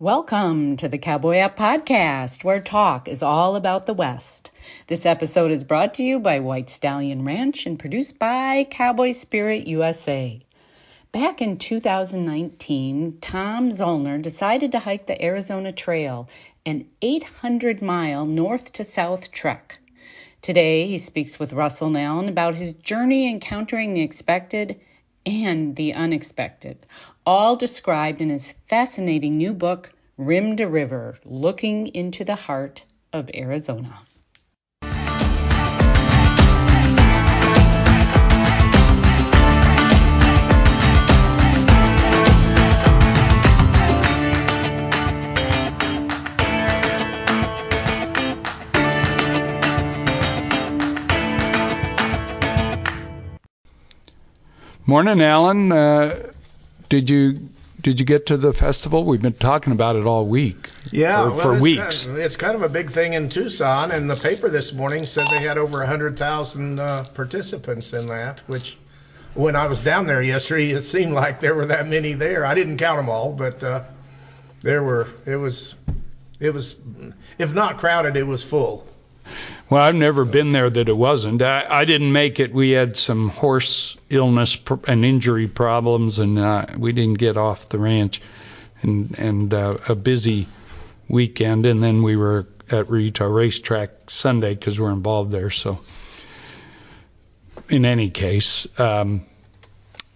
Welcome to the Cowboy Up Podcast, where talk is all about the West. This episode is brought to you by White Stallion Ranch and produced by Cowboy Spirit USA. Back in 2019, Tom Zoellner decided to hike the Arizona Trail, an 800-mile north-to-south trek. Today, he speaks with Russell and Allen about his journey encountering the expected and the unexpected, all described in his fascinating new book, Rim to River, Looking into the Heart of Arizona. Morning, Alan. Did you get to the festival? We've been talking about it all week. Yeah, for weeks. It's kind of a big thing in Tucson, and the paper this morning said they had over 100,000 participants in that. Which, when I was down there yesterday, it seemed like there were that many there. I didn't count them all, but there were. It was, if not crowded, it was full. Well, I've never been there that it wasn't. I didn't make it. We had some horse illness and injury problems, and we didn't get off the ranch. And a busy weekend, and then we were at Utah Racetrack Sunday because we're involved there. So, in any case,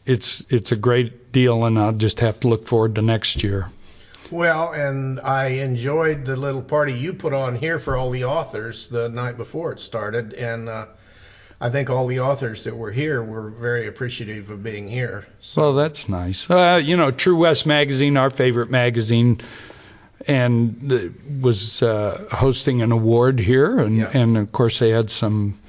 it's a great deal, and I'll just have to look forward to next year. Well, and I enjoyed the little party you put on here for all the authors the night before it started, and I think all the authors that were here were very appreciative of being here. So. Well, that's nice. True West Magazine, our favorite magazine, and was hosting an award here, and of course they had some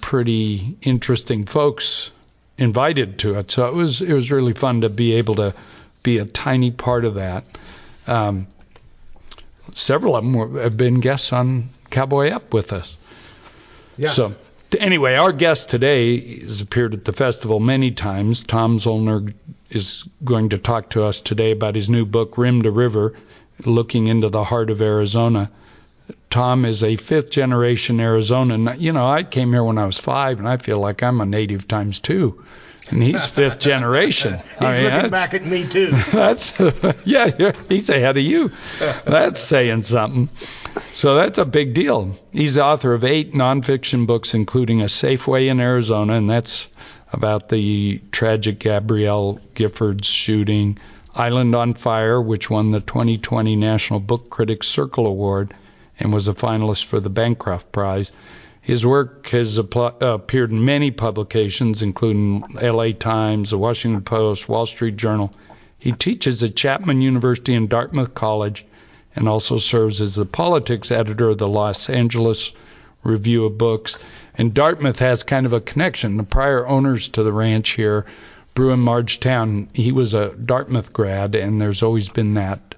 pretty interesting folks invited to it. So it was really fun to be able to be a tiny part of that. Several of them have been guests on Cowboy Up with us. Yeah. So anyway, our guest today has appeared at the festival many times. Tom Zoellner is going to talk to us today about his new book, Rim to River, Looking into the Heart of Arizona. Tom is a fifth-generation Arizonan. You know, I came here when I was 5, and I feel like I'm a native times 2. And he's fifth generation. He's looking back at me, too. He's ahead of you. That's saying something. So that's a big deal. He's the author of 8 nonfiction books, including A Safe Way in Arizona, and that's about the tragic Gabrielle Giffords shooting, Island on Fire, which won the 2020 National Book Critics Circle Award and was a finalist for the Bancroft Prize. His work has appeared in many publications, including LA Times, the Washington Post, Wall Street Journal. He teaches at Chapman University and Dartmouth College and also serves as the politics editor of the Los Angeles Review of Books. And Dartmouth has kind of a connection. The prior owners to the ranch here, Bruin Margetown, he was a Dartmouth grad, and there's always been that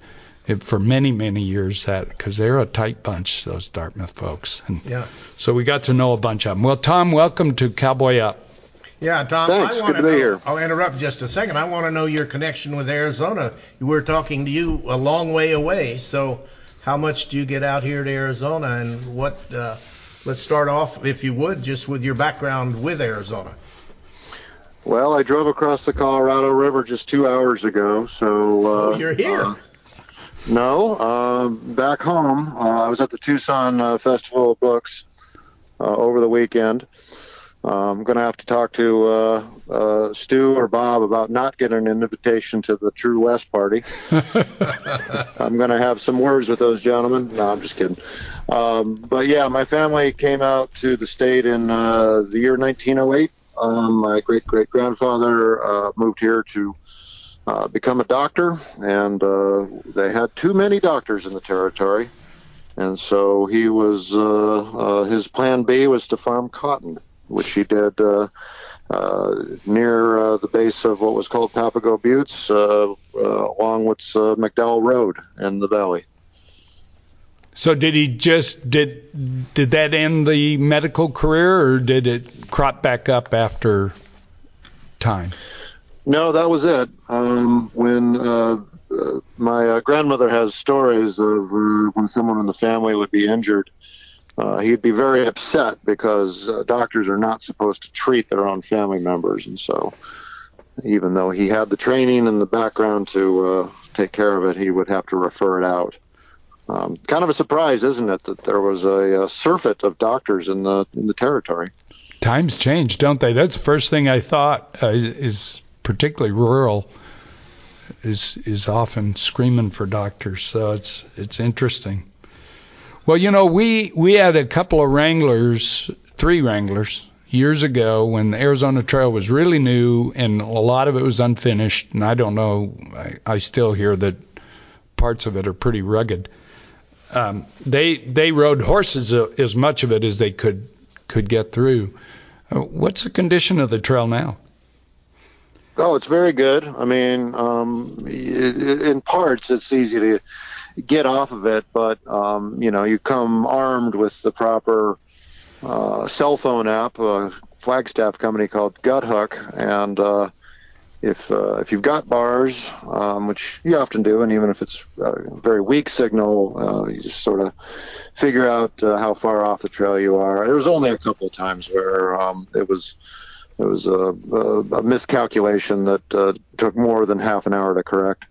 for many, many years, that because they're a tight bunch, those Dartmouth folks. And so we got to know a bunch of them. Well, Tom, welcome to Cowboy Up. Yeah, Tom, thanks. Good to be here. I'll interrupt just a second. I want to know your connection with Arizona. We're talking to you a long way away, so how much do you get out here to Arizona, and what? Let's start off, if you would, just with your background with Arizona. Well, I drove across the Colorado River just 2 hours ago, so... you're here. No, back home, I was at the Tucson Festival of Books over the weekend. I'm going to have to talk to Stu or Bob about not getting an invitation to the True West party. I'm going to have some words with those gentlemen. No, I'm just kidding. But yeah, my family came out to the state in the year 1908. My great-great-grandfather moved here to become a doctor, and they had too many doctors in the territory, and so he was his plan B was to farm cotton, which he did near the base of what was called Papago Buttes, along with McDowell Road in the valley. So did that end the medical career, or did it crop back up after time? No, that was it. When my my grandmother has stories of when someone in the family would be injured. He'd be very upset because doctors are not supposed to treat their own family members. And so even though he had the training and the background to take care of it, he would have to refer it out. Kind of a surprise, isn't it, that there was a surfeit of doctors in the territory. Times change, don't they? That's the first thing I thought, is particularly rural, is often screaming for doctors. So it's interesting. Well, you know, we had a couple of Wranglers, 3 Wranglers, years ago when the Arizona Trail was really new and a lot of it was unfinished. And I don't know, I still hear that parts of it are pretty rugged. They rode horses as much of it as they could get through. What's the condition of the trail now? Oh, it's very good. I mean, in parts, it's easy to get off of it, but, you know, you come armed with the proper cell phone app, a Flagstaff company called Guthook, and if you've got bars, which you often do, and even if it's a very weak signal, you just sort of figure out how far off the trail you are. There was only a couple of times where it was a miscalculation that took more than half an hour to correct.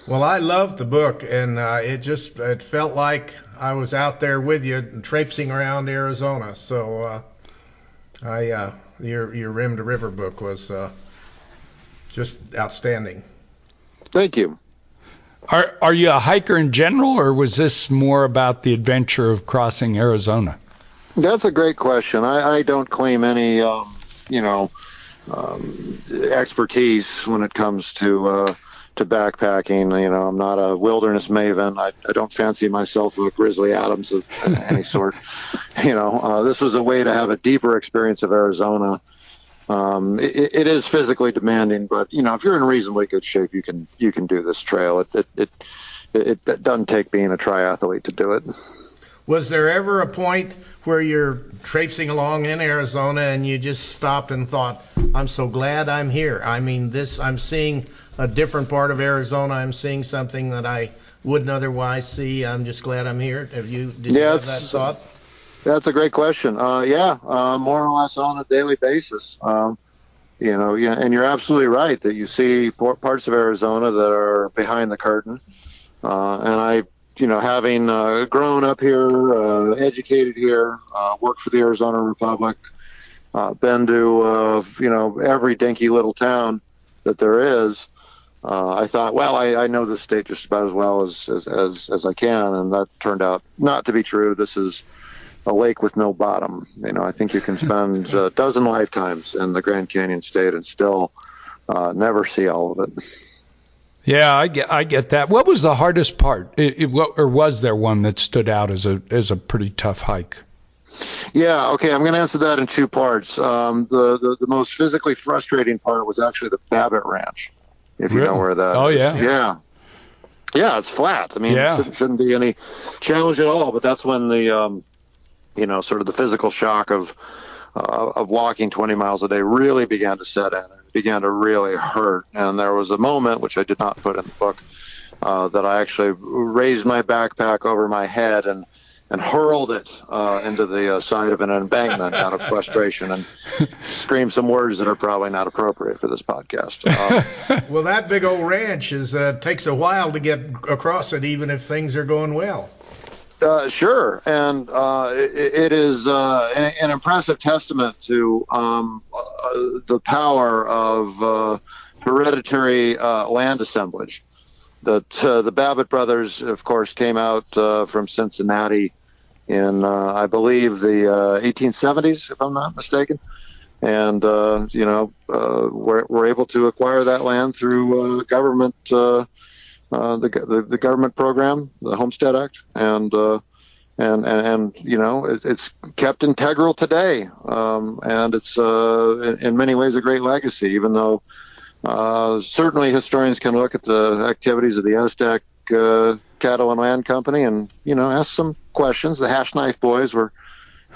Well, I loved the book, and it felt like I was out there with you traipsing around Arizona. So your Rim to River book was just outstanding. Thank you. Are you a hiker in general, or was this more about the adventure of crossing Arizona? That's a great question. I don't claim any expertise when it comes to backpacking. You know, I'm not a wilderness maven. I don't fancy myself a Grizzly Adams of any sort. You know, this was a way to have a deeper experience of Arizona. It is physically demanding, but you know, if you're in reasonably good shape, you can do this trail. It doesn't take being a triathlete to do it. Was there ever a point where you're traipsing along in Arizona and you just stopped and thought, I'm so glad I'm here? I mean, I'm seeing a different part of Arizona. I'm seeing something that I wouldn't otherwise see. I'm just glad I'm here. Did you have that thought? That's a great question. More or less on a daily basis. And you're absolutely right that you see parts of Arizona that are behind the curtain. And I, having grown up here, educated here, worked for the Arizona Republic, been to, every dinky little town that there is, I thought, well, I know this state just about as well as I can. And that turned out not to be true. This is a lake with no bottom. I think you can spend a dozen lifetimes in the Grand Canyon State and still never see all of it. Yeah, I get that. What was the hardest part? Or was there one that stood out as a pretty tough hike? Yeah, okay, I'm going to answer that in 2 parts. The most physically frustrating part was actually the Babbitt Ranch, if you know where that is. Yeah. Yeah, it's flat. I mean, it shouldn't be any challenge at all, but that's when the sort of the physical shock of walking 20 miles a day really began to set in. It began to really hurt. And there was a moment, which I did not put in the book, that I actually raised my backpack over my head and hurled it into the side of an embankment out of frustration and screamed some words that are probably not appropriate for this podcast. Well, that big old ranch takes a while to get across it, even if things are going well. Sure, and it is an impressive testament to the power of hereditary land assemblage. That the Babbitt brothers, of course, came out from Cincinnati in, I believe, the 1870s, if I'm not mistaken, and were able to acquire that land through government. The government program, the Homestead Act, and it's kept integral today, and it's in many ways a great legacy. Even though certainly historians can look at the activities of the Aztec Cattle and Land Company and ask some questions. The Hash Knife Boys were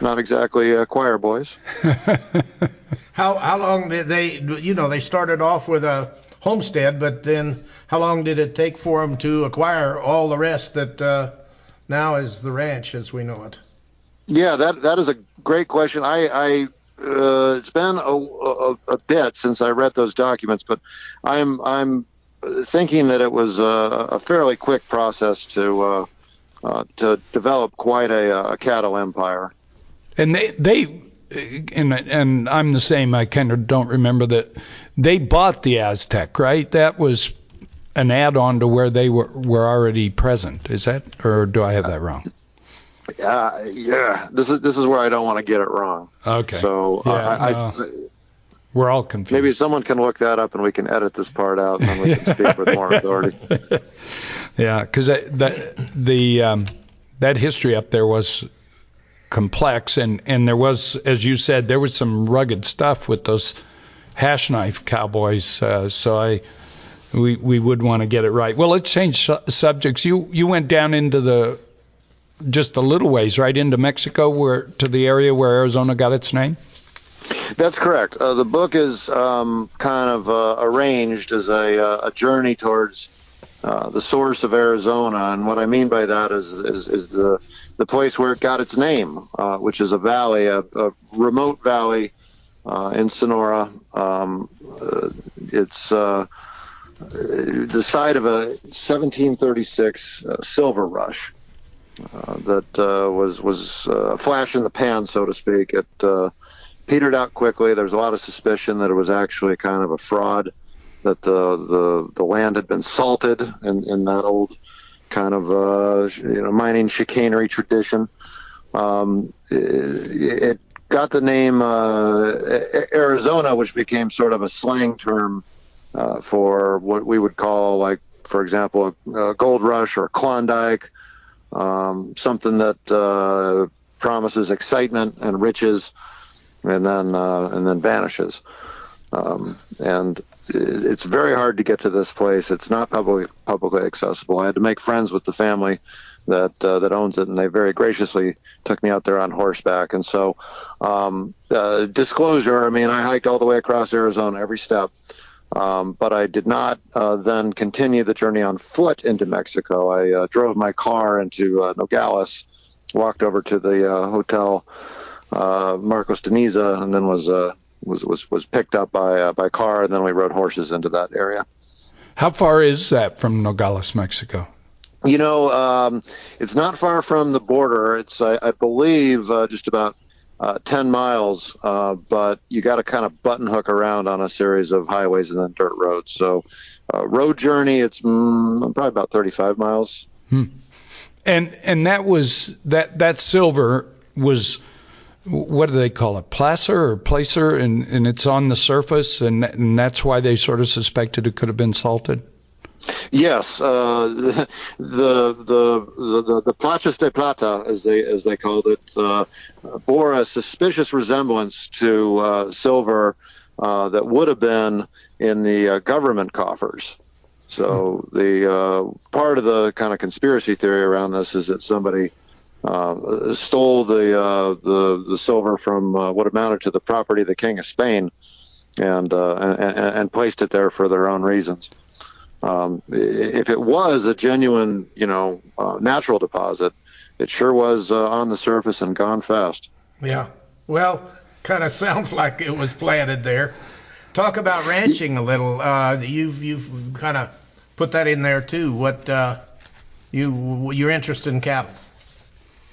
not exactly choir boys. How long did they? They started off with a homestead, but then how long did it take for them to acquire all the rest that now is the ranch as we know it? Yeah, that is a great question. It's been a bit since I read those documents, but I'm thinking that it was a fairly quick process to develop quite a cattle empire. And and I'm the same. I kind of don't remember that they bought the Aztec, right? That was an add-on to where they were already present. Is that, or do I have that wrong? Yeah. This is where I don't want to get it wrong. Okay. So we're all confused. Maybe someone can look that up and we can edit this part out and then we can speak with more authority. Yeah, because that history up there was complex, and there was, as you said, there was some rugged stuff with those hash knife cowboys. So we would want to get it right. Well, let's change subjects. You went down into just a little ways, right into Mexico, to the area where Arizona got its name. That's correct. The book is kind of arranged as a journey towards the source of Arizona, and what I mean by that is the place where it got its name, which is a valley, a remote valley in Sonora. It's the site of a 1736 silver rush that was a flash in the pan, so to speak. It petered out quickly. There's a lot of suspicion that it was actually kind of a fraud, that the land had been salted in that old kind of mining chicanery tradition. It got the name Arizona, which became sort of a slang term for what we would call, like, for example, a gold rush or a Klondike, something that promises excitement and riches, and then vanishes. And it's very hard to get to this place. It's not publicly accessible. I had to make friends with the family that owns it, and they very graciously took me out there on horseback. And so, disclosure, I mean, I hiked all the way across Arizona every step, but I did not then continue the journey on foot into Mexico. I drove my car into Nogales, walked over to the hotel Marcos de Niza, and then was picked up by car, and then we rode horses into that area. How far is that from Nogales, Mexico? It's not far from the border. It's, I believe, just about 10 miles, but you got to kind of button hook around on a series of highways and then dirt roads. So road journey, it's probably about 35 miles. And that was that silver was, what do they call it, placer or placer, and it's on the surface, and that's why they sort of suspected it could have been salted. Yes, the Plachas de Plata, as they called it, bore a suspicious resemblance to silver that would have been in the government coffers. So the part of the kind of conspiracy theory around this is that somebody stole the silver from what amounted to the property of the King of Spain, and placed it there for their own reasons. If it was a genuine, natural deposit, it sure was on the surface and gone fast. Yeah. Well, kind of sounds like it was planted there. Talk about ranching a little. You've kind of put that in there too. What you're interested in cattle?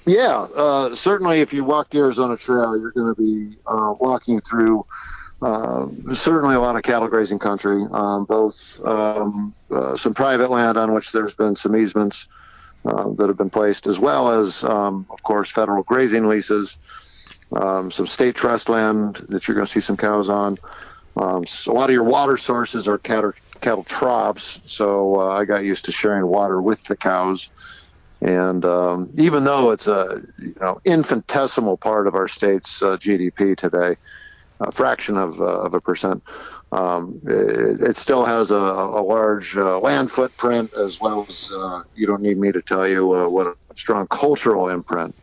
Yeah, certainly. If you walk the Arizona Trail, you're going to be walking through certainly a lot of cattle grazing country, both some private land on which there's been some easements that have been placed, as well as, of course, federal grazing leases, some state trust land that you're going to see some cows on. So a lot of your water sources are cattle troughs, so I got used to sharing water with the cows. And even though it's a infinitesimal part of our state's GDP today, a fraction of a percent, it still has a large land footprint, as well as you don't need me to tell you what a strong cultural imprint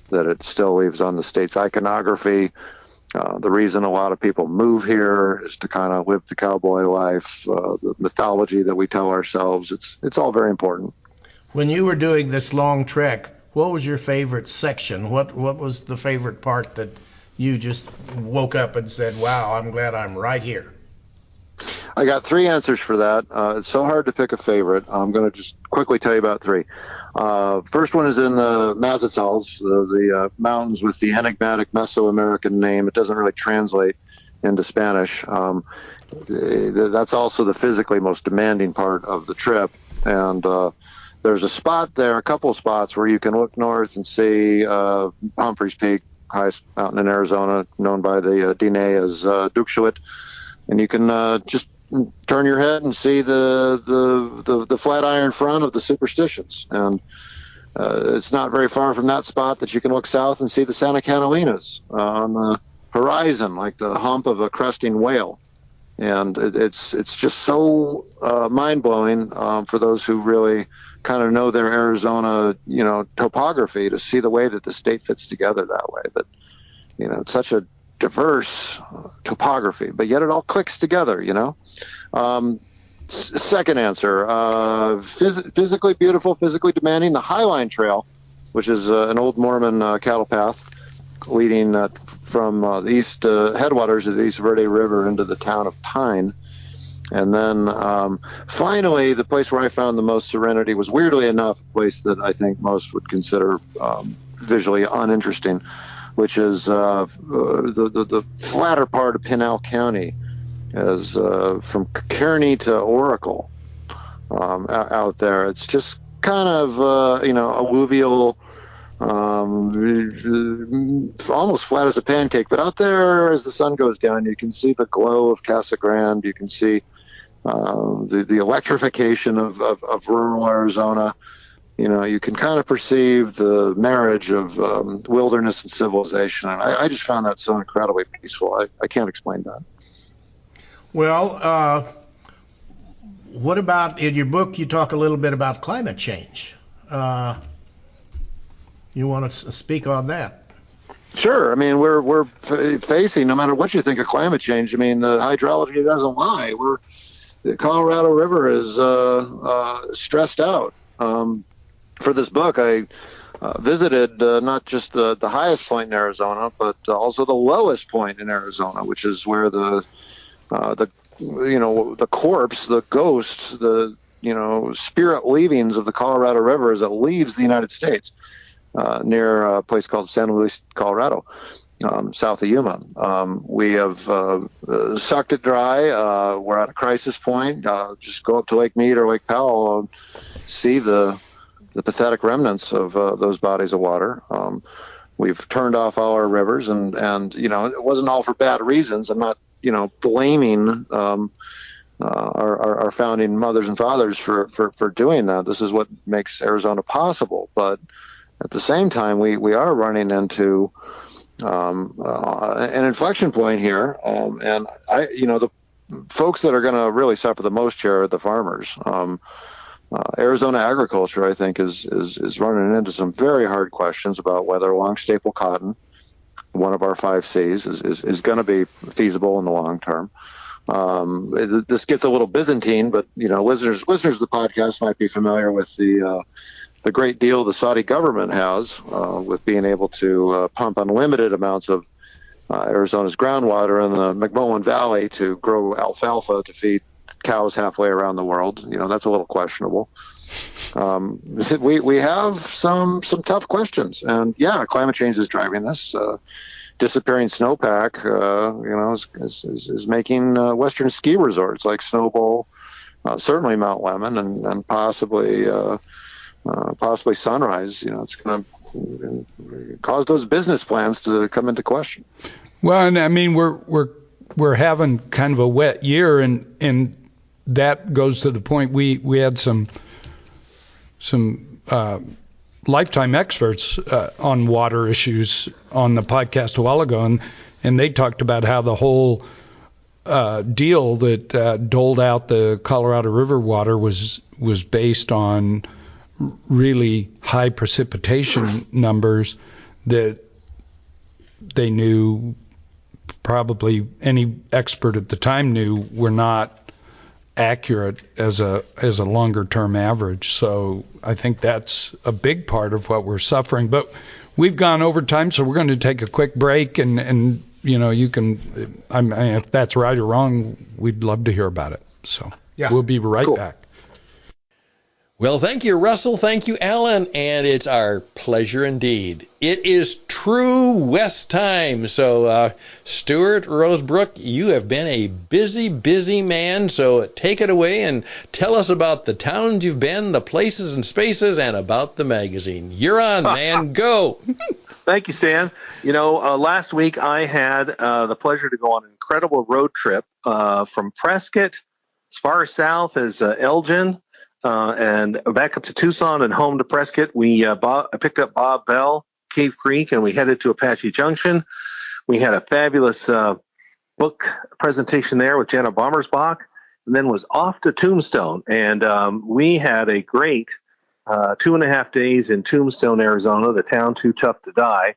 that it still leaves on the state's iconography, The reason a lot of people move here is to kind of live the cowboy life, the mythology that we tell ourselves. It's all very important. When you were doing this long trek, what was your favorite section? What was the favorite part that you just woke up and said, wow, I'm glad I'm right here? I got 3 answers for that. It's so hard to pick a favorite. I'm going to just quickly tell you about 3. First one is in the Mazatzals, the mountains with the enigmatic Mesoamerican name. It doesn't really translate into Spanish. That's also the physically most demanding part of the trip. And there's a spot there, a couple of spots where you can look north and see Humphreys Peak, highest mountain in Arizona, known by the Diné as Dukshuit. And you can just turn your head and see the flat iron front of the Superstitions. And it's not very far from that spot that you can look south and see the Santa Catalinas on the horizon, like the hump of a cresting whale. And it's just so mind-blowing for those who really kind of know their Arizona, topography, to see the way that the state fits together that way. That, it's such a diverse topography, but yet it all clicks together, Second answer, physically beautiful, physically demanding, the Highline Trail, which is an old Mormon cattle path leading from the east headwaters of the East Verde River into the town of Pine. And then finally, the place where I found the most serenity was, weirdly enough, a place that I think most would consider visually uninteresting, which is the flatter part of Pinal County, as from Kearney to Oracle out there. It's just kind of alluvial, almost flat as a pancake. But out there, as the sun goes down, you can see the glow of Casa Grande. You can see the electrification of rural Arizona. You can kind of perceive the marriage of wilderness and civilization. And I just found that so incredibly peaceful. I can't explain that. Well, what about, in your book, you talk a little bit about climate change. You want to speak on that? Sure. I mean, we're facing, no matter what you think of climate change, the hydrology doesn't lie. The Colorado River is stressed out. For this book, I visited not just the highest point in Arizona, but also the lowest point in Arizona, which is where the corpse, the ghost, the spirit leavings of the Colorado River as it leaves the United States, near a place called San Luis, Colorado, south of Yuma. We have sucked it dry. We're at a crisis point. Just go up to Lake Mead or Lake Powell and see the pathetic remnants of those bodies of water. We've turned off all our rivers, and it wasn't all for bad reasons. I'm not blaming our founding mothers and fathers for doing that. This is what makes Arizona possible. But at the same time, we are running into an inflection point here, and the folks that are going to really suffer the most here are the farmers. Arizona agriculture, I think, is running into some very hard questions about whether long staple cotton, one of our 5 Cs, is going to be feasible in the long term. This gets a little Byzantine, but listeners of the podcast might be familiar with the great deal the Saudi government has with being able to pump unlimited amounts of Arizona's groundwater in the McMullen Valley to grow alfalfa to feed cows halfway around the world. That's a little questionable. We have some tough questions, and climate change is driving this. Disappearing snowpack, is making western ski resorts like Snowbowl, certainly Mount Lemmon, and possibly Sunrise. It's going to cause those business plans to come into question. Well, and we're having kind of a wet year, and that goes to the point we had some lifetime experts on water issues on the podcast a while ago, and they talked about how the whole deal that doled out the Colorado River water was based on really high precipitation numbers that they knew probably any expert at the time knew were not accurate as a longer term average. So I think that's a big part of what we're suffering. But we've gone over time, so we're going to take a quick break, and you can, if that's right or wrong, we'd love to hear about it. So we'll be right back. Well, thank you, Russell. Thank you, Alan. And it's our pleasure indeed. It is true West time. So, Stuart Rosebrook, you have been a busy, busy man. So take it away and tell us about the towns you've been, the places and spaces, and about the magazine. You're on, man. Go. Thank you, Stan. Last week I had the pleasure to go on an incredible road trip from Prescott as far south as Elgin, and back up to Tucson and home to Prescott. I picked up Bob Bell, Cave Creek, and we headed to Apache Junction. We had a fabulous book presentation there with Jana Bommersbach, and then was off to Tombstone. And we had a great 2.5 days in Tombstone, Arizona, the town too tough to die.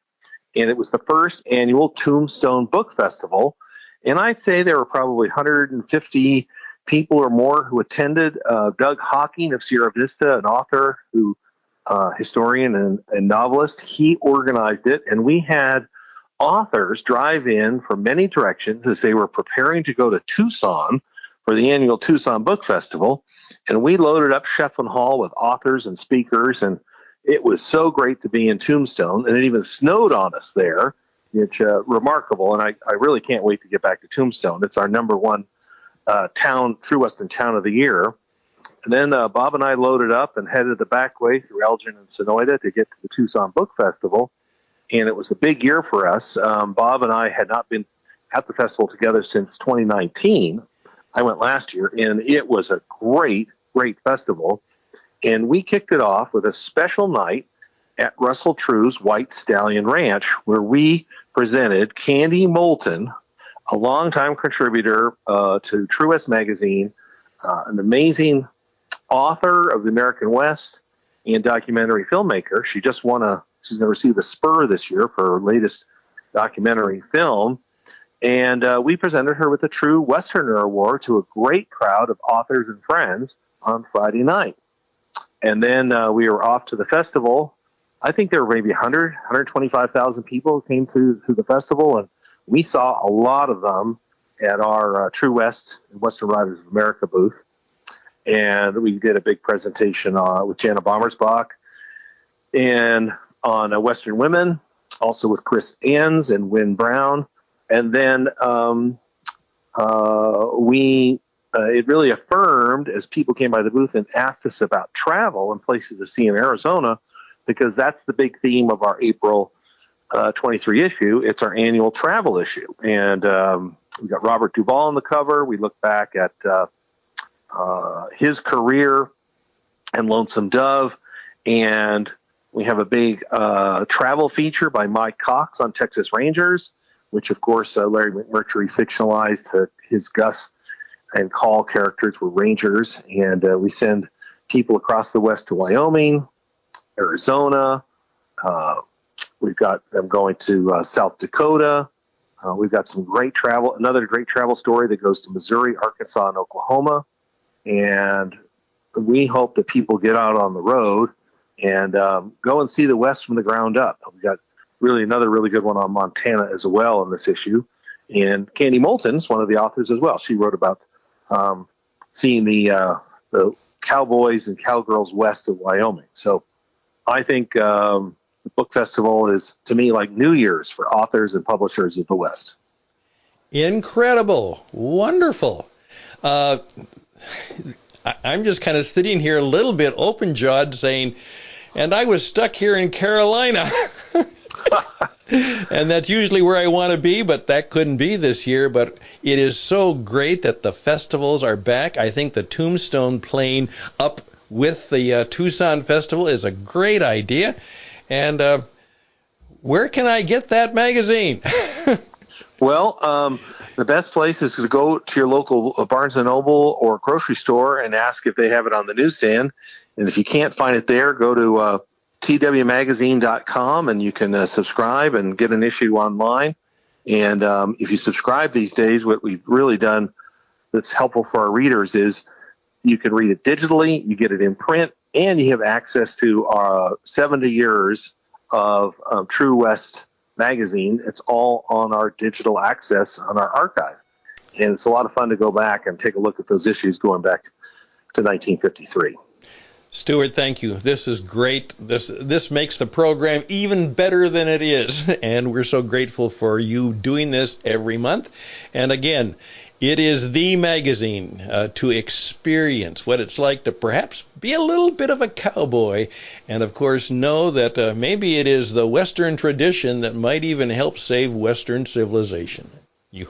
And it was the first annual Tombstone Book Festival. And I'd say there were probably 150 people or more who attended. Doug Hawking of Sierra Vista, an author, historian and novelist, he organized it. And we had authors drive in from many directions as they were preparing to go to Tucson for the annual Tucson Book Festival. And we loaded up Shefflin Hall with authors and speakers. And it was so great to be in Tombstone. And it even snowed on us there. It's remarkable. And I really can't wait to get back to Tombstone. It's our number one true Western town of the year. And then Bob and I loaded up and headed the back way through Elgin and Sonoyta to get to the Tucson Book Festival. And it was a big year for us. Bob and I had not been at the festival together since 2019. I went last year, and it was a great, great festival. And we kicked it off with a special night at Russell True's White Stallion Ranch, where we presented Candy Moulton, a longtime contributor to True West magazine, an amazing author of the American West and documentary filmmaker. She's going to receive a Spur this year for her latest documentary film. And we presented her with the True Westerner Award to a great crowd of authors and friends on Friday night. And then we were off to the festival. I think there were maybe 125,000 people who came to the festival, and we saw a lot of them at our True West and Western Writers of America booth. And we did a big presentation with Jana Bommersbach and on Western Women, also with Chris Enns and Wynn Brown. And then it really affirmed as people came by the booth and asked us about travel and places to see in Arizona, because that's the big theme of our April 23 issue. It's our annual travel issue. And we got Robert Duvall on the cover. We look back at his career and Lonesome Dove. And we have a big travel feature by Mike Cox on Texas Rangers, which, of course, Larry McMurtry fictionalized. His Gus and Call characters were Rangers. And we send people across the West to Wyoming, Arizona. We've got them going to South Dakota. We've got some great travel, another great travel story that goes to Missouri, Arkansas, and Oklahoma. And we hope that people get out on the road and go and see the West from the ground up. We've got really another really good one on Montana as well in this issue. And Candy Moulton's one of the authors as well. She wrote about seeing the cowboys and cowgirls west of Wyoming. So I think the book festival is, to me, like New Year's for authors and publishers of the West. Incredible. Wonderful. I'm just kind of sitting here a little bit open-jawed saying, and I was stuck here in Carolina. And that's usually where I want to be, but that couldn't be this year. But it is so great that the festivals are back. I think the Tombstone playing up with the Tucson Festival is a great idea. And where can I get that magazine? Well, the best place is to go to your local Barnes & Noble or grocery store and ask if they have it on the newsstand. And if you can't find it there, go to twmagazine.com and you can subscribe and get an issue online. And if you subscribe these days, what we've really done that's helpful for our readers is you can read it digitally, you get it in print, and you have access to 70 years of True West magazine. It's all on our digital access on our archive. And it's a lot of fun to go back and take a look at those issues going back to 1953. Stuart, thank you. This is great. This makes the program even better than it is, and we're so grateful for you doing this every month. And again, it is the magazine to experience what it's like to perhaps be a little bit of a cowboy, and of course know that maybe it is the Western tradition that might even help save Western civilization.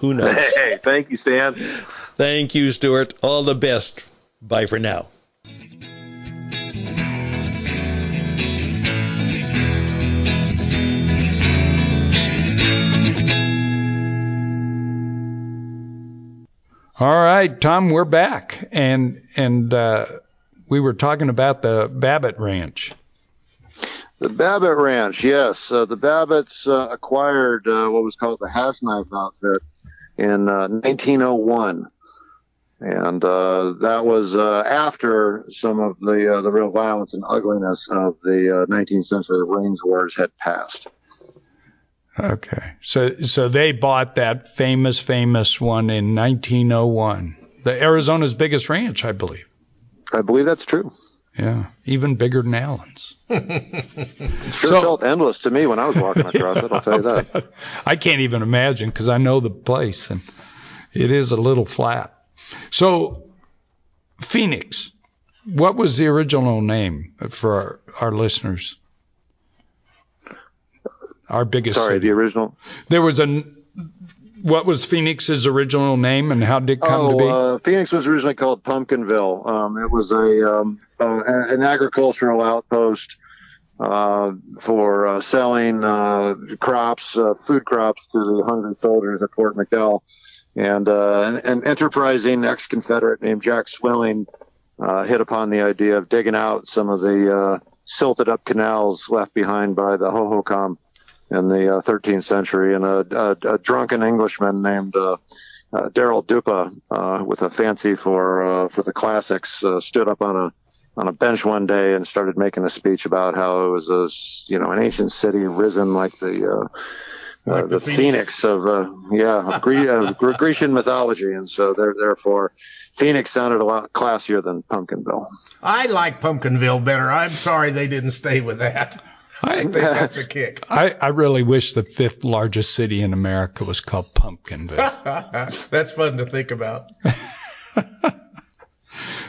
Who knows? Hey, thank you, Stan. Thank you, Stuart. All the best. Bye for now. All right, Tom, we're back, and we were talking about the Babbitt Ranch. The Babbitt Ranch, yes. The Babbitts acquired what was called the Hash Knife outfit in 1901, and that was after some of the real violence and ugliness of the 19th century range wars had passed. Okay, so they bought that famous one in 1901. The Arizona's biggest ranch, I believe. I believe that's true. Yeah, even bigger than Allen's. Sure felt endless to me when I was walking across it, I'll tell you that. I can't even imagine because I know the place, and it is a little flat. So, Phoenix, what was the original name for our listeners? Our biggest city. The original? There was what was Phoenix's original name, and how did it come to be? Phoenix was originally called Pumpkinville. It was an agricultural outpost for selling crops, food crops to the hungry soldiers at Fort McDowell. And an enterprising ex-Confederate named Jack Swilling hit upon the idea of digging out some of the silted up canals left behind by the Hohokam in the 13th century, and a drunken Englishman named Darrell Dupa, with a fancy for the classics, stood up on a bench one day and started making a speech about how it was an ancient city risen like the Phoenix of Grecian mythology, and so therefore Phoenix sounded a lot classier than Pumpkinville. I like Pumpkinville better. I'm sorry they didn't stay with that. I think that's a kick. I really wish the fifth largest city in America was called Pumpkinville. That's fun to think about.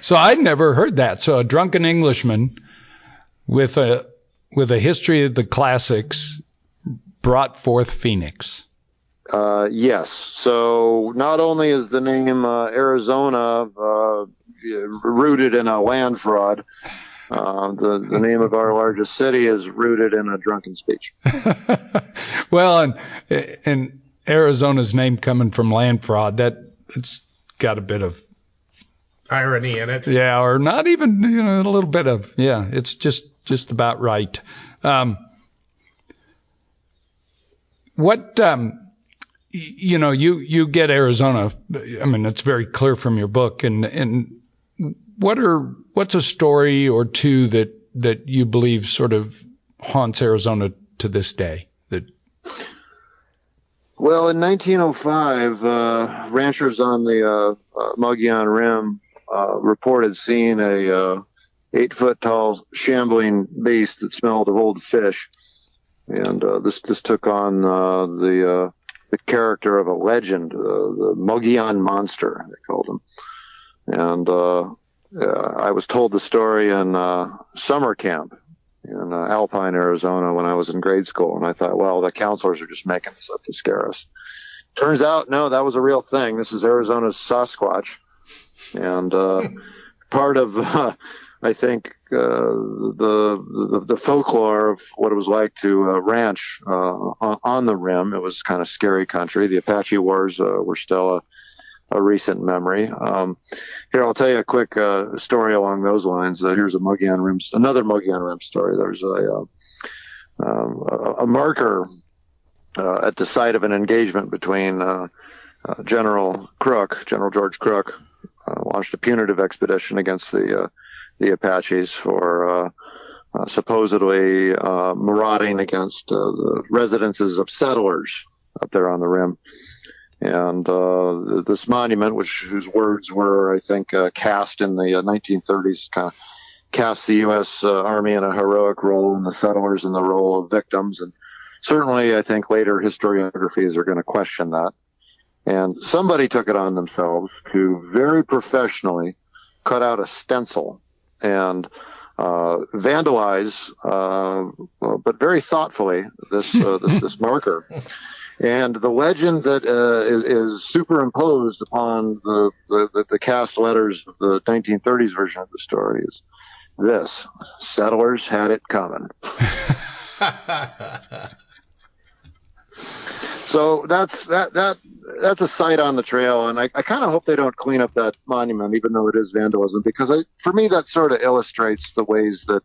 So I'd never heard that. So a drunken Englishman with a history of the classics brought forth Phoenix. Yes. So not only is the name Arizona rooted in a land fraud, the name of our largest city is rooted in a drunken speech. Well, and Arizona's name coming from land fraud, it's got a bit of irony in it. Yeah, or not even, a little bit of, it's just about right. What, you get Arizona, I mean, it's very clear from your book, and what's a story or two that you believe sort of haunts Arizona to this day? Well, in 1905, ranchers on the Mogollon Rim reported seeing a 8-foot-tall shambling beast that smelled of old fish, and this took on the character of a legend, the Mogollon Monster, they called him. And I was told the story in summer camp in Alpine, Arizona, when I was in grade school, and I thought, well, the counselors are just making this up to scare us. Turns out, no, that was a real thing. This is Arizona's Sasquatch, and part of, I think, the folklore of what it was like to ranch on the rim. It was kind of scary country. The Apache Wars were still a recent memory. Here, I'll tell you a quick story along those lines. Here's another Mogollon Rim story. There's a marker at the site of an engagement between General George Crook, launched a punitive expedition against the Apaches for supposedly marauding against the residences of settlers up there on the rim. And this monument, whose words were, I think, cast in the 1930s, kind of cast the U.S. Army in a heroic role and the settlers in the role of victims. And certainly, I think later historiographies are going to question that. And somebody took it on themselves to very professionally cut out a stencil and vandalize, but very thoughtfully, this marker. And the legend that is superimposed upon the cast letters of the 1930s version of the story is this: settlers had it coming. So that's a sight on the trail, and I kind of hope they don't clean up that monument, even though it is vandalism, because for me that sort of illustrates the ways that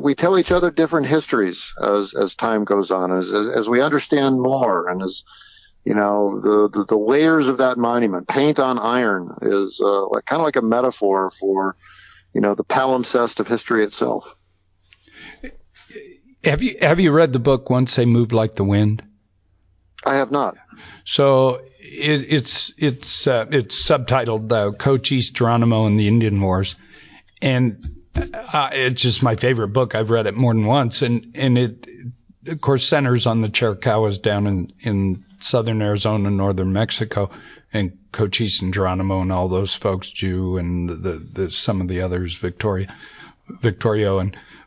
we tell each other different histories as time goes on, as we understand more, and as the layers of that monument, paint on iron, is kind of like a metaphor for the palimpsest of history itself. Have you read the book Once They Moved Like the Wind? I have not. So it's subtitled Cochise, Geronimo, and the Indian Wars, and it's just my favorite book. I've read it more than once, and it of course centers on the Chiricahuas down in southern Arizona, northern Mexico, and Cochise and Geronimo and all those folks, Jew and the some of the others, Victorio,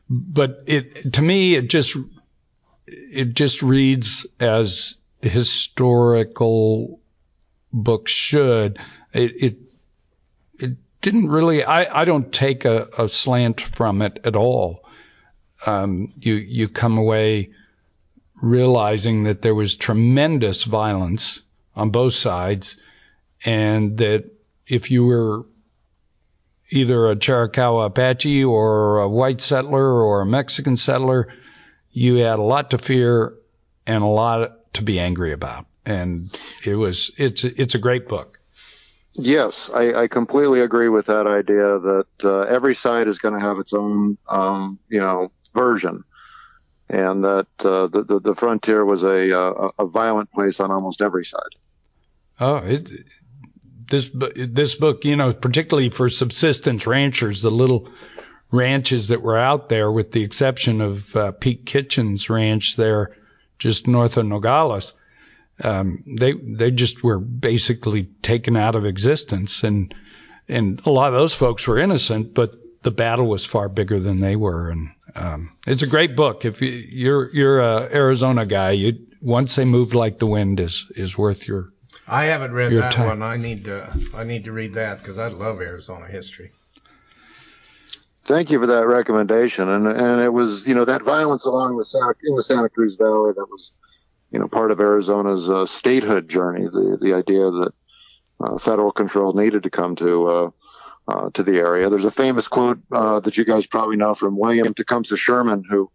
but to me it just reads as historical books should. It didn't really. I don't take a slant from it at all. You come away realizing that there was tremendous violence on both sides, and that if you were either a Chiricahua Apache or a white settler or a Mexican settler, you had a lot to fear and a lot to be angry about. And it's a great book. Yes, I completely agree with that idea that every side is going to have its own version, and that the frontier was a violent place on almost every side. Oh, this book, particularly for subsistence ranchers, the little ranches that were out there, with the exception of Pete Kitchen's ranch there just north of Nogales, they just were basically taken out of existence, and a lot of those folks were innocent, but the battle was far bigger than they were. And it's a great book. If you're a Arizona guy, Once They Moved Like the Wind is worth your. I haven't read that time. one. I need to read that because I love Arizona history. Thank you for that recommendation. And it was, that violence along in the Santa Cruz Valley that was, part of Arizona's statehood journey. The idea that federal control needed to come to the area. There's a famous quote that you guys probably know from William Tecumseh Sherman, who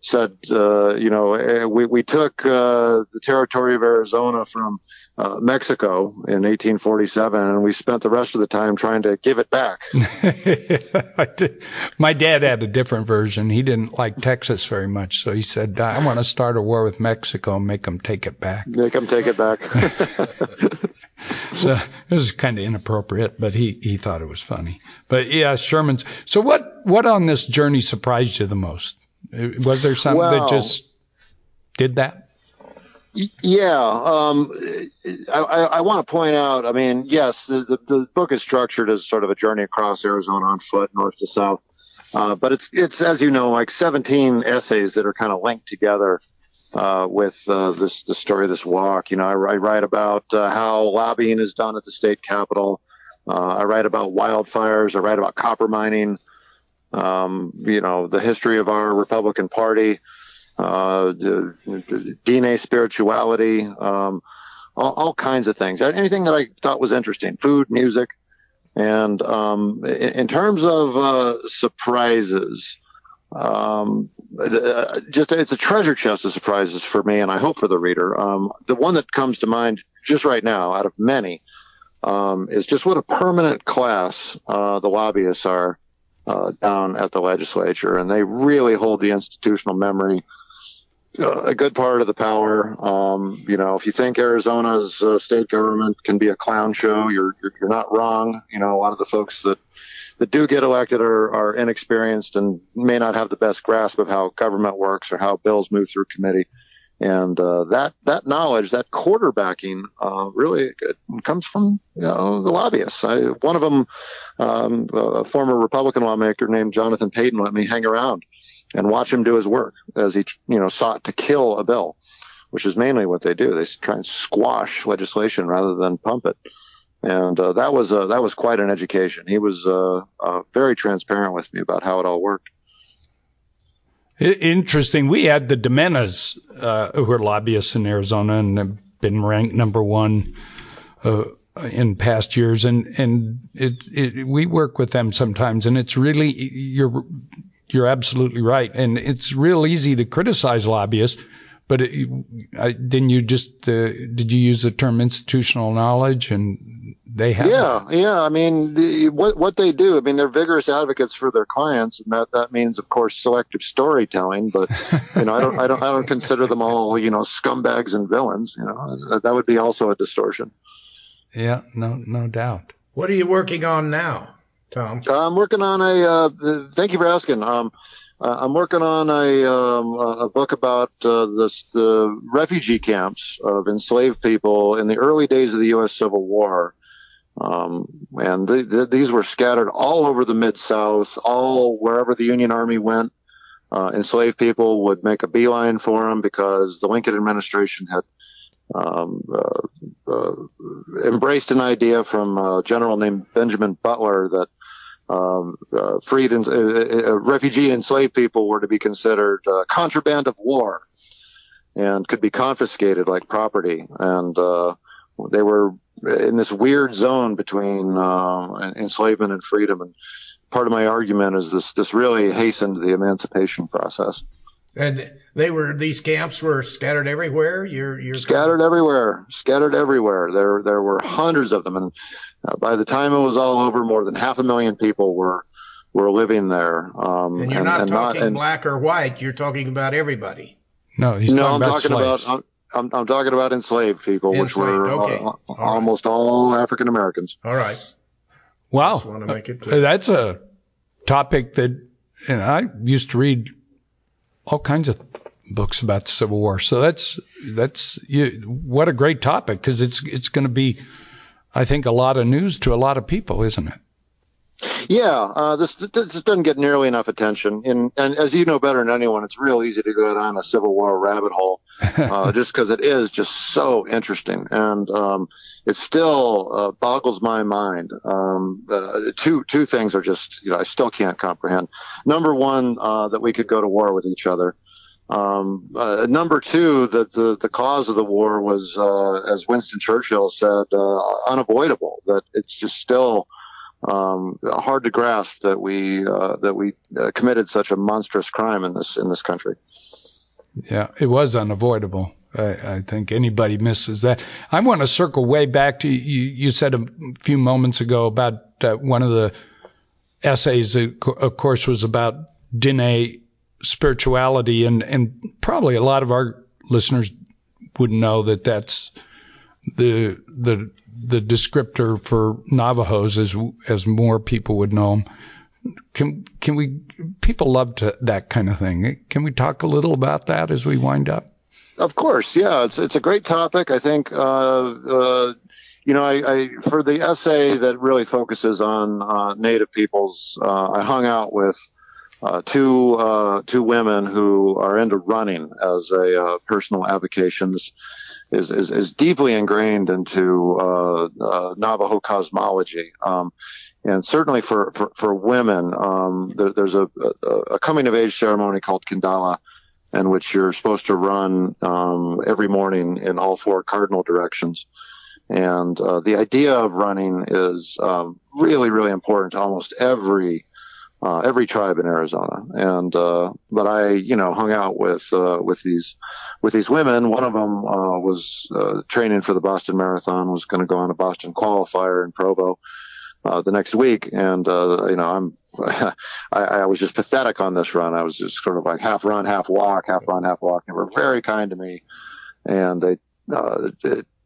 said, we took the territory of Arizona from Mexico in 1847, and we spent the rest of the time trying to give it back. My dad had a different version. He didn't like Texas very much, so he said, I want to start a war with Mexico and make them take it back. Make them take it back. So it was kind of inappropriate, but he thought it was funny. But yeah, Sherman's. So what on this journey surprised you the most? Was there something that just did that? Yeah, I want to point out, yes, the book is structured as sort of a journey across Arizona on foot, north to south. But it's, as you know, like 17 essays that are kind of linked together with the story of this walk. I write about how lobbying is done at the state capitol. I write about wildfires. I write about copper mining. The history of our Republican Party. DNA spirituality, all kinds of things. Anything that I thought was interesting, food, music. And in terms of surprises, it's a treasure chest of surprises for me, and I hope for the reader. The one that comes to mind just right now, out of many, is just what a permanent class the lobbyists are down at the legislature, and they really hold the institutional memory. A good part of the power. If you think Arizona's state government can be a clown show, you're not wrong. A lot of the folks that do get elected are inexperienced and may not have the best grasp of how government works or how bills move through committee. And that knowledge, that quarterbacking, really comes from the lobbyists. One of them, a former Republican lawmaker named Jonathan Payton, let me hang around and watch him do his work as he sought to kill a bill, which is mainly what they do. They try and squash legislation rather than pump it. And that was quite an education. He was very transparent with me about how it all worked. Interesting. We had the Domenas, who are lobbyists in Arizona and have been ranked number one in past years, and we work with them sometimes, and it's really you're absolutely right, and it's real easy to criticize lobbyists. But did you use the term institutional knowledge? And they have. Yeah. I mean, what they do. I mean, they're vigorous advocates for their clients, and that means, of course, selective storytelling. But I don't consider them all scumbags and villains. That would be also a distortion. Yeah, no doubt. What are you working on now, Tom? I'm working on thank you for asking. I'm working on a book about the refugee camps of enslaved people in the early days of the U.S. Civil War. And these were scattered all over the Mid-South, all wherever the Union Army went. Enslaved people would make a beeline for them because the Lincoln administration had embraced an idea from a general named Benjamin Butler that freed and refugee enslaved people were to be considered contraband of war and could be confiscated like property. And they were in this weird zone between enslavement and freedom. And part of my argument is this really hastened the emancipation process. And these camps were scattered everywhere. You're scattered everywhere. There were hundreds of them, and by the time it was all over, more than 500,000 people were living there. And you're not talking black or white. You're talking about everybody. No, I'm talking about enslaved people, which were almost all African Americans. All right. Wow. Just want to make it clear. That's a topic that I used to read all kinds of books about the Civil War. So that's what a great topic, because it's going to be, I think, a lot of news to a lot of people, isn't it? Yeah, this doesn't get nearly enough attention, and as you know better than anyone, it's real easy to go down a Civil War rabbit hole, just because it is just so interesting, and it still boggles my mind. Two things are just I still can't comprehend. Number one, that we could go to war with each other. Number two, that the cause of the war was, as Winston Churchill said, unavoidable. That it's just still hard to grasp that we committed such a monstrous crime in this country. Yeah, it was unavoidable. I think anybody misses that. I want to circle way back to you said a few moments ago about one of the essays, of course, was about Diné spirituality, and probably a lot of our listeners would know that that's the descriptor for Navajos, as more people would know them. Can we? People love that kind of thing. Can we talk a little about that as we wind up? Of course, yeah. It's a great topic. I think I for the essay that really focuses on Native peoples, I hung out with two women who are into running as a personal avocation. This is deeply ingrained into Navajo cosmology. And certainly for women, there's a coming of age ceremony called Kindala, in which you're supposed to run every morning in all four cardinal directions. And the idea of running is really, really important to almost every every tribe in Arizona. And but I, hung out with these women. One of them was training for the Boston Marathon, was going to go on a Boston qualifier in Provo the next week, and I was just pathetic on this run. I was just sort of like half run, half walk, half run, half walk. They were very kind to me, and they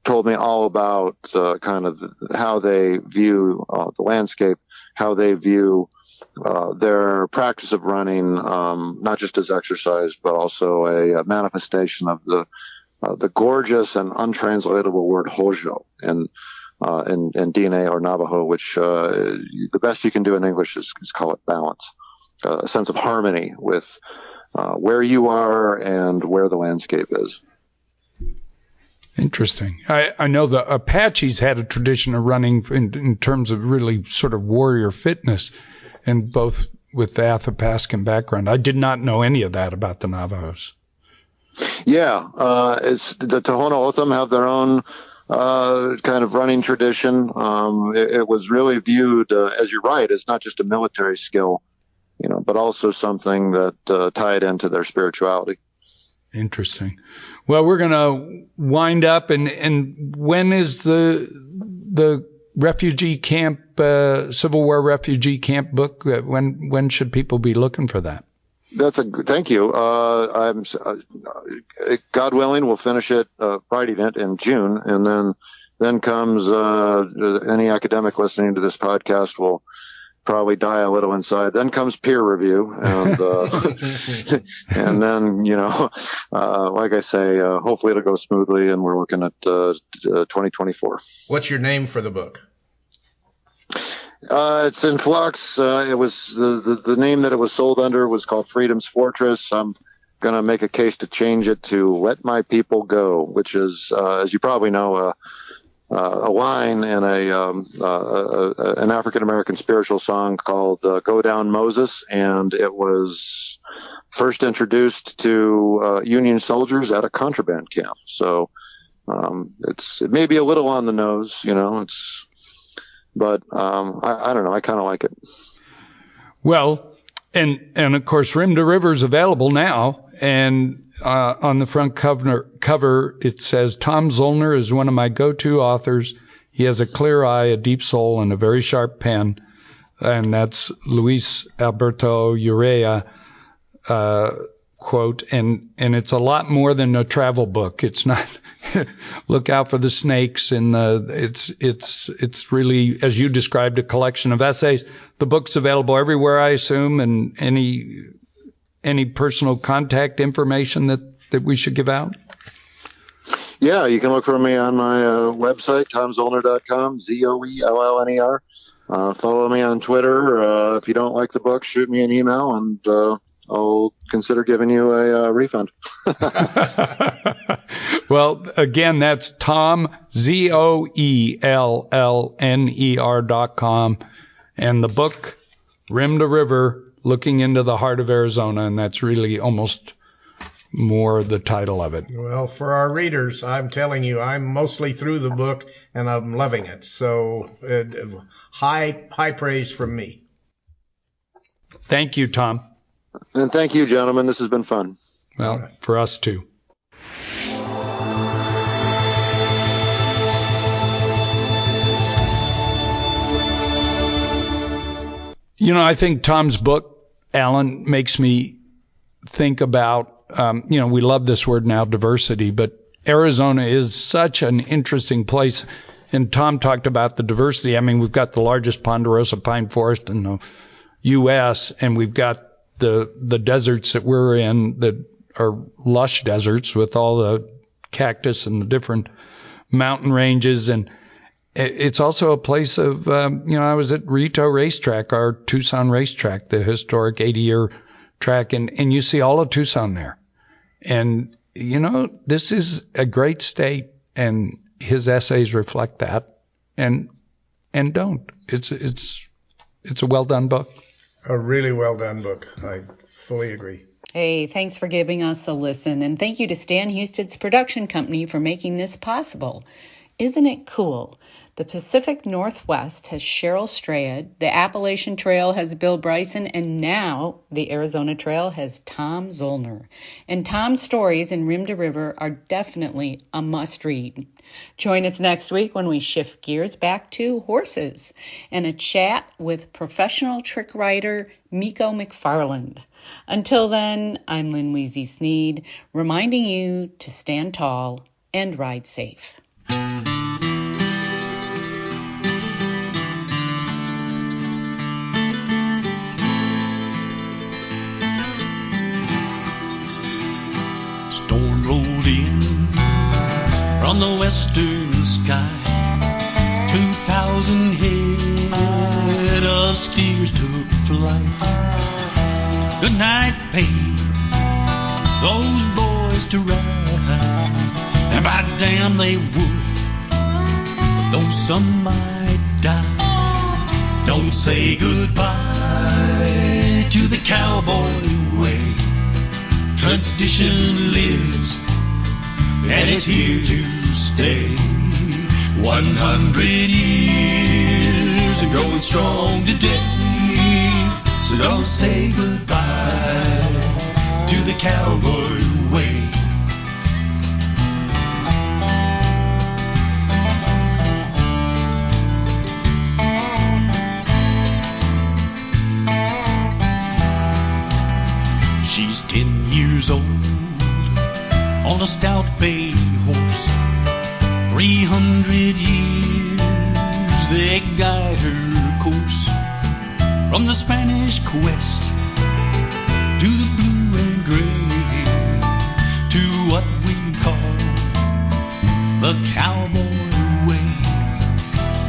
told me all about kind of how they view the landscape, how they view their practice of running, not just as exercise, but also a manifestation of the gorgeous and untranslatable word hojo in DNA or Navajo, which the best you can do in English is call it balance, a sense of harmony with where you are and where the landscape is. Interesting. I know the Apaches had a tradition of running in terms of really sort of warrior fitness, and both with the Athabascan background. I did not know any of that about the Navajos. Yeah, it's the Tohono O'odham have their own kind of running tradition. It was really viewed, as you're right, as not just a military skill, but also something that tied into their spirituality. Interesting. Well, we're going to wind up, and when is the refugee camp, Civil War refugee camp book? When should people be looking for that? Thank you. God willing, we'll finish it, writing it in June, and then comes any academic listening to this podcast will probably die a little inside. Then comes peer review, and and then like I say, hopefully it'll go smoothly, and we're looking at 2024. What's your name for the book? It's in flux. It was the name that it was sold under was called Freedom's Fortress. I'm going to make a case to change it to Let My People Go, which is, as you probably know, a line in an African-American spiritual song called Go Down Moses, and it was first introduced to Union soldiers at a contraband camp. So it may be a little on the nose, but I don't know. I kind of like it. Well, and of course, Rim to River is available now, and on the front cover it says, Tom Zoellner is one of my go-to authors. He has a clear eye, a deep soul, and a very sharp pen. And that's Luis Alberto Urrea quote. And it's a lot more than a travel book. It's not look out for the snakes, and it's really, as you described, a collection of essays. The book's available everywhere, I assume, and any personal contact information that we should give out? Yeah, you can look for me on my website, tomzoellner.com, Zoellner. Follow me on Twitter. If you don't like the book, shoot me an email, and I'll consider giving you a refund. Well, again, that's Tom, Zoellner.com, and the book, Rim to River, Looking into the Heart of Arizona, and that's really almost more the title of it. Well, for our readers, I'm telling you, I'm mostly through the book, and I'm loving it. So high praise from me. Thank you, Tom. And thank you, gentlemen. This has been fun. Well, right. For us too. I think Tom's book, Alan, makes me think about, we love this word now, diversity, but Arizona is such an interesting place. And Tom talked about the diversity. I mean, we've got the largest ponderosa pine forest in the U.S., and we've got the deserts that we're in that are lush deserts with all the cactus and the different mountain ranges. And it's also a place of, I was at Rito Racetrack, our Tucson racetrack, the historic 80-year track, and you see all of Tucson there. And, this is a great state, and his essays reflect that, and don't. It's a well-done book. A really well-done book. I fully agree. Hey, thanks for giving us a listen, and thank you to Stan Houston's production company for making this possible. Isn't it cool? The Pacific Northwest has Cheryl Strayed, the Appalachian Trail has Bill Bryson, and now the Arizona Trail has Tom Zoellner. And Tom's stories in Rim to River are definitely a must-read. Join us next week when we shift gears back to horses and a chat with professional trick rider Miko McFarland. Until then, I'm Lynn Weezy Sneed, reminding you to stand tall and ride safe. Storm rolled in from the western sky. 2,000 head of steers took flight. Good night paid those boys to ride, and by damn they would, though some might die. Don't say goodbye to the cowboy way. Tradition lives, and it's here to stay. 100 years and growing strong today. So don't say goodbye to the cowboy way. She's 10 years old on a stout bay horse. 300 years they guide her course from the Spanish quest to the blue and gray, to what we call the cowboy way.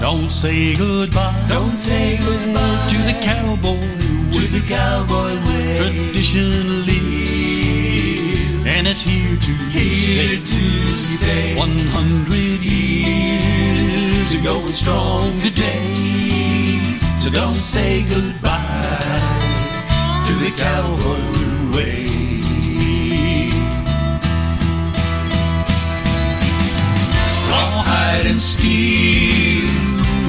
Don't say goodbye, don't say goodbye to the cowboy way. To the cowboy way. Tradition lives, and it's here to stay. 100 years ago and strong today. So don't say goodbye to the cowboy way. Rawhide and steel,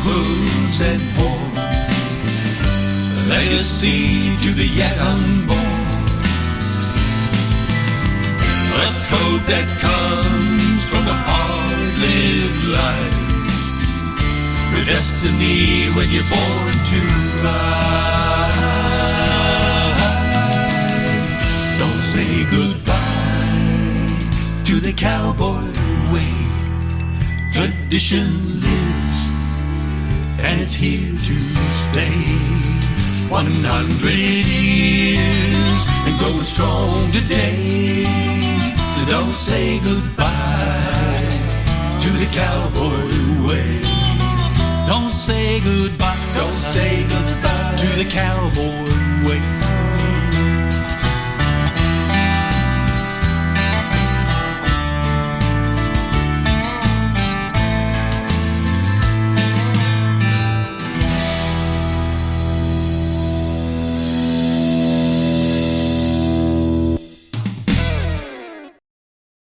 hooves and horns, legacy to the yet unborn. A code that comes from a hard-lived life. Your destiny when you're born to ride. Don't say goodbye to the cowboy way. Tradition lives, and it's here to stay. 100